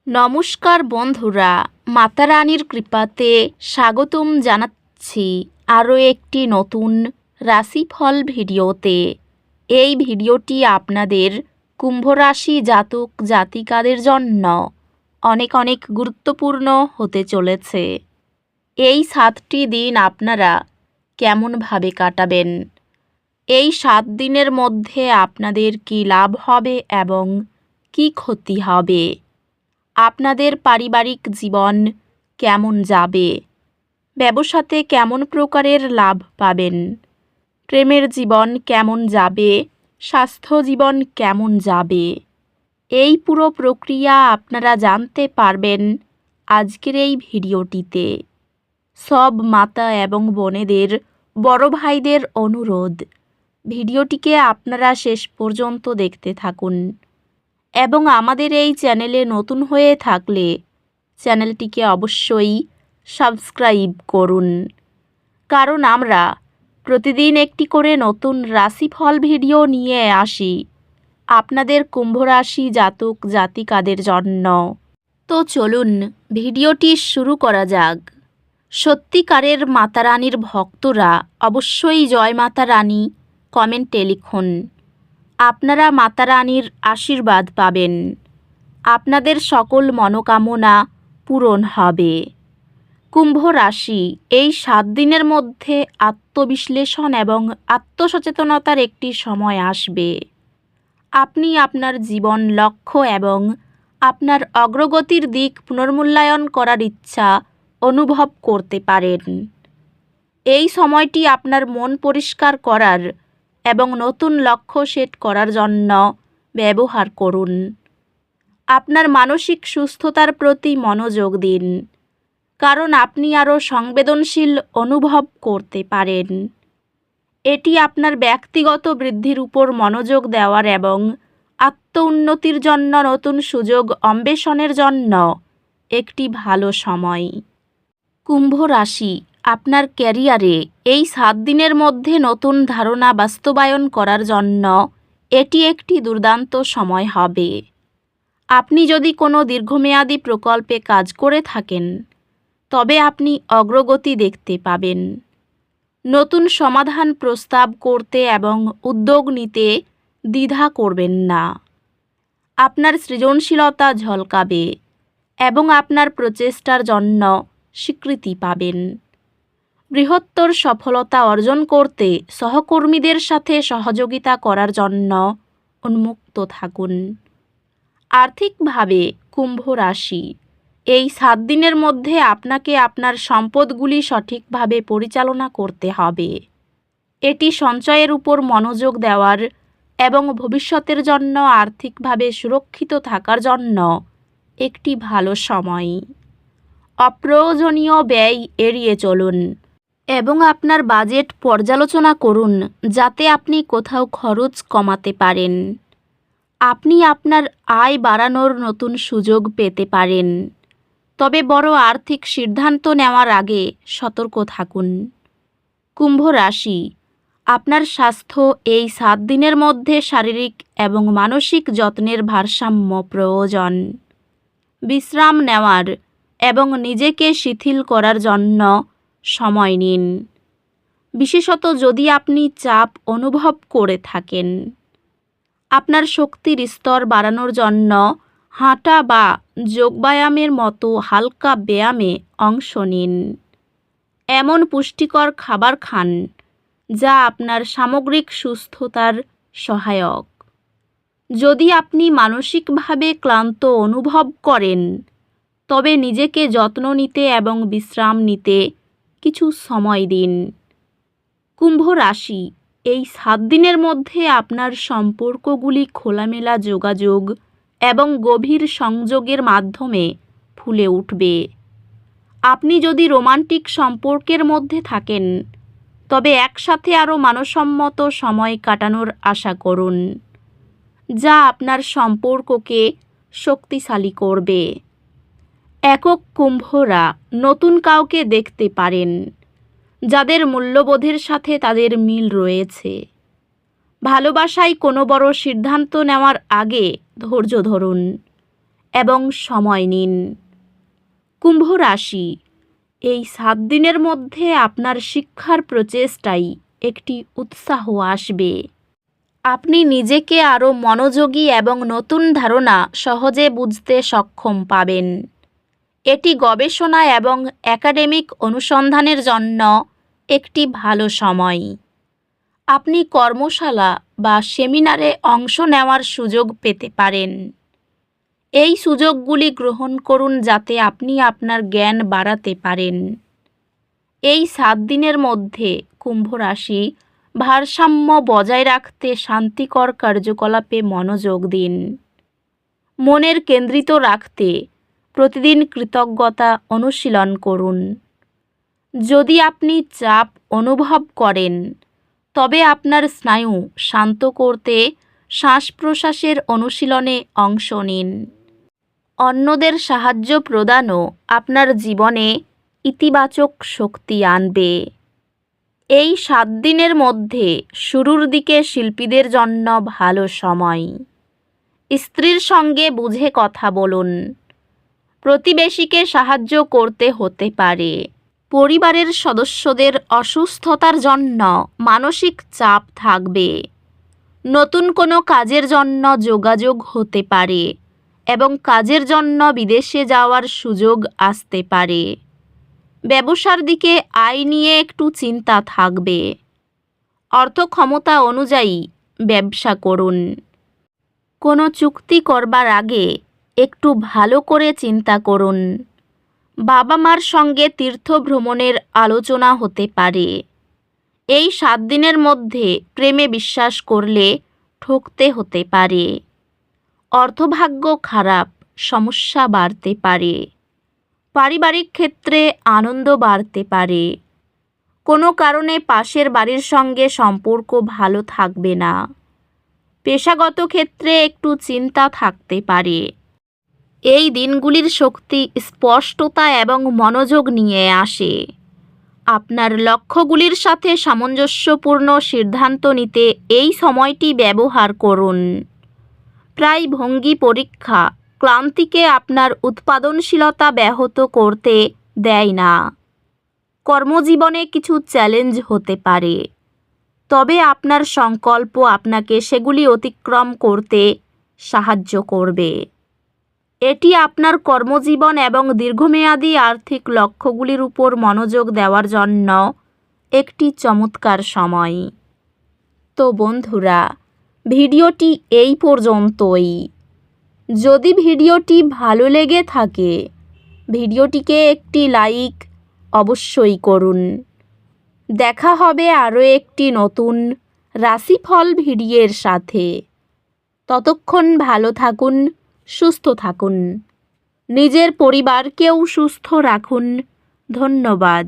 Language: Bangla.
নমস্কার বন্ধুরা, মাতা রানীর কৃপাতে স্বাগতম জানাচ্ছি আরও একটি নতুন রাশিফল ভিডিওতে। এই ভিডিওটি আপনাদের কুম্ভ রাশি জাতক জাতিকাদের জন্য অনেক অনেক গুরুত্বপূর্ণ হতে চলেছে। এই 7টি দিন আপনারা কেমনভাবে কাটাবেন, এই 7 দিনের মধ্যে আপনাদের কী লাভ হবে এবং কী ক্ষতি হবে, আপনাদের পারিবারিক জীবন কেমন যাবে, ব্যবসাতে কেমন প্রকারের লাভ পাবেন, প্রেমের জীবন কেমন যাবে, স্বাস্থ্য জীবন কেমন যাবে, এই পুরো প্রক্রিয়া আপনারা জানতে পারবেন আজকের এই ভিডিওটিতে। সব মাতা এবং বোনেদের, বড় ভাইদের অনুরোধ, ভিডিওটিকে আপনারা শেষ পর্যন্ত দেখতে থাকুন এবং আমাদের এই চ্যানেলে নতুন হয়ে থাকলে চ্যানেলটিকে অবশ্যই সাবস্ক্রাইব করুন, কারণ আমরা প্রতিদিন একটি করে নতুন রাশিফল ভিডিও নিয়ে আসি আপনাদের কুম্ভ রাশি জাতক জাতিকাদের জন্য। তো চলুন ভিডিওটি শুরু করা যাক। সত্যিকারের মাতা রানীর ভক্তরা অবশ্যই জয় মাতা রানী কমেন্টে লিখুন। আপনারা মাতা রানীর আশীর্বাদ পাবেন, আপনাদের সকল মনোকামনা পূরণ হবে। কুম্ভ রাশি, এই 7 দিনের মধ্যে আত্মবিশ্লেষণ এবং আত্মসচেতনতার একটি সময় আসবে। আপনি আপনার জীবন লক্ষ্য এবং আপনার অগ্রগতির দিক পুনর্মূল্যায়ন করার ইচ্ছা অনুভব করতে পারেন। এই সময়টি আপনার মন পরিষ্কার করার এবং নতুন লক্ষ্য সেট করার জন্য ব্যবহার করুন। আপনার মানসিক সুস্থতার প্রতি মনোযোগ দিন, কারণ আপনি আরও সংবেদনশীল অনুভব করতে পারেন। এটি আপনার ব্যক্তিগত বৃদ্ধির উপর মনোযোগ দেওয়ার এবং আত্ম-উন্নতির জন্য নতুন সুযোগ অন্বেষণের জন্য একটি ভালো সময়। কুম্ভ রাশি, আপনার ক্যারিয়ারে এই 7 দিনের মধ্যে নতুন ধারণা বাস্তবায়ন করার জন্য এটি একটি দুর্দান্ত সময় হবে। আপনি যদি কোনো দীর্ঘমেয়াদী প্রকল্পে কাজ করে থাকেন, তবে আপনি অগ্রগতি দেখতে পাবেন। নতুন সমাধান প্রস্তাব করতে এবং উদ্যোগ নিতে দ্বিধা করবেন না। আপনার সৃজনশীলতা ঝলকাবে এবং আপনার প্রচেষ্টার জন্য স্বীকৃতি পাবেন। বৃহত্তর সফলতা অর্জন করতে সহকর্মীদের সাথে সহযোগিতা করার জন্য উন্মুক্ত থাকুন। আর্থিকভাবে কুম্ভ রাশি, এই 7 দিনের মধ্যে আপনাকে আপনার সম্পদগুলি সঠিকভাবে পরিচালনা করতে হবে। এটি সঞ্চয়ের উপর মনোযোগ দেওয়ার এবং ভবিষ্যতের জন্য আর্থিকভাবে সুরক্ষিত থাকার জন্য একটি ভালো সময়। অপ্রয়োজনীয় ব্যয় এড়িয়ে চলুন এবং আপনার বাজেট পর্যালোচনা করুন, যাতে আপনি কোথাও খরচ কমাতে পারেন। আপনি আপনার আয় বাড়ানোর নতুন সুযোগ পেতে পারেন, তবে বড় আর্থিক সিদ্ধান্ত নেওয়ার আগে সতর্ক থাকুন। কুম্ভ রাশি, আপনার স্বাস্থ্য এই 7 দিনের মধ্যে শারীরিক এবং মানসিক যত্নের ভারসাম্য প্রয়োজন। বিশ্রাম নেওয়ার এবং নিজেকে শিথিল করার জন্য সময় নিন, বিশেষত যদি আপনি চাপ অনুভব করে থাকেন। আপনার শক্তির স্তর বাড়ানোর জন্য হাঁটা বা যোগব্যায়ামের মতো হালকা ব্যায়ামে অংশ নিন। এমন পুষ্টিকর খাবার খান যা আপনার সামগ্রিক সুস্থতার সহায়ক। যদি আপনি মানসিকভাবে ক্লান্ত অনুভব করেন, তবে নিজেকে যত্ন নিতে এবং বিশ্রাম নিতে কিছু সময় দিন। কুম্ভ রাশি, এই 7 দিনের মধ্যে আপনার সম্পর্কগুলি খোলামেলা যোগাযোগ এবং গভীর সংযোগের মাধ্যমে ফুলে উঠবে। আপনি যদি রোমান্টিক সম্পর্কের মধ্যে থাকেন, তবে একসাথে আরও মানসম্মত সময় কাটানোর আশা করুন, যা আপনার সম্পর্ককে শক্তিশালী করবে। একক কুম্ভরা নতুন কাউকে দেখতে পারেন, যাদের মূল্যবোধের সাথে তাদের মিল রয়েছে। ভালোবাসায় কোনো বড় সিদ্ধান্ত নেওয়ার আগে ধৈর্য ধরুন এবং সময় নিন। কুম্ভ রাশি, এই 7 দিনের মধ্যে আপনার শিক্ষার প্রচেষ্টায় একটি উৎসাহ আসবে। আপনি নিজেকে আরও মনোযোগী এবং নতুন ধারণা সহজে বুঝতে সক্ষম পাবেন। এটি গবেষণা এবং একাডেমিক অনুসন্ধানের জন্য একটি ভালো সময়। আপনি কর্মশালা বা সেমিনারে অংশ নেওয়ার সুযোগ পেতে পারেন। এই সুযোগগুলি গ্রহণ করুন যাতে আপনি আপনার জ্ঞান বাড়াতে পারেন। এই 7 দিনের মধ্যে কুম্ভ রাশি ভারসাম্য বজায় রাখতে শান্তিকর কার্যকলাপে মনোযোগ দিন। মনের কেন্দ্রিত রাখতে প্রতিদিন কৃতজ্ঞতা অনুশীলন করুন। যদি আপনি চাপ অনুভব করেন তবে আপনার স্নায়ু শান্ত করতে শ্বাস প্রশ্বাসের অনুশীলনে অংশ নিন। অন্যদের সাহায্য প্রদানও আপনার জীবনে ইতিবাচক শক্তি আনবে। এই 7 দিনের মধ্যে শুরুর দিকে শিল্পীদের জন্য ভালো সময়। স্ত্রীর সঙ্গে বুঝে কথা বলুন। প্রতিবেশীকে সাহায্য করতে হতে পারে। পরিবারের সদস্যদের অসুস্থতার জন্য মানসিক চাপ থাকবে। নতুন কোনো কাজের জন্য যোগাযোগ হতে পারে এবং কাজের জন্য বিদেশে যাওয়ার সুযোগ আসতে পারে। ব্যবসার দিকে আয় নিয়ে একটু চিন্তা থাকবে। অর্থক্ষমতা অনুযায়ী ব্যবসা করুন। কোনো চুক্তি করবার আগে একটু ভালো করে চিন্তা করুন। বাবা মার সঙ্গে তীর্থ ভ্রমণের আলোচনা হতে পারে। এই 7 দিনের মধ্যে প্রেমে বিশ্বাস করলে ঠকতে হতে পারে। অর্থভাগ্য খারাপ, সমস্যা বাড়তে পারে। পারিবারিক ক্ষেত্রে আনন্দ বাড়তে পারে। কোনো কারণে পাশের বাড়ির সঙ্গে সম্পর্ক ভালো থাকবে না। পেশাগত ক্ষেত্রে একটু চিন্তা থাকতে পারে। এই দিনগুলির শক্তি স্পষ্টতা এবং মনোযোগ নিয়ে আসে। আপনার লক্ষ্যগুলির সাথে সামঞ্জস্যপূর্ণ সিদ্ধান্ত নিতে এই সময়টি ব্যবহার করুন। প্রায় ভঙ্গি পরীক্ষা ক্লান্তিকে আপনার উৎপাদনশীলতা ব্যাহত করতে দেয় না। কর্মজীবনে কিছু চ্যালেঞ্জ হতে পারে, তবে আপনার সংকল্প আপনাকে সেগুলি অতিক্রম করতে সাহায্য করবে। এটি আপনার কর্মজীবন এবং দীর্ঘমেয়াদী আর্থিক লক্ষ্যগুলির উপর মনোযোগ দেওয়ার জন্য একটি চমৎকার সময়। তো বন্ধুরা, ভিডিওটি এই পর্যন্তই। যদি ভিডিওটি ভালো লেগে থাকে ভিডিওটিকে একটি লাইক অবশ্যই করুন। দেখা হবে আরও একটি নতুন রাশিফল ভিডিওর সাথে। ততক্ষণ ভালো থাকুন, সুস্থ থাকুন, নিজের পরিবারকেও সুস্থ রাখুন। ধন্যবাদ।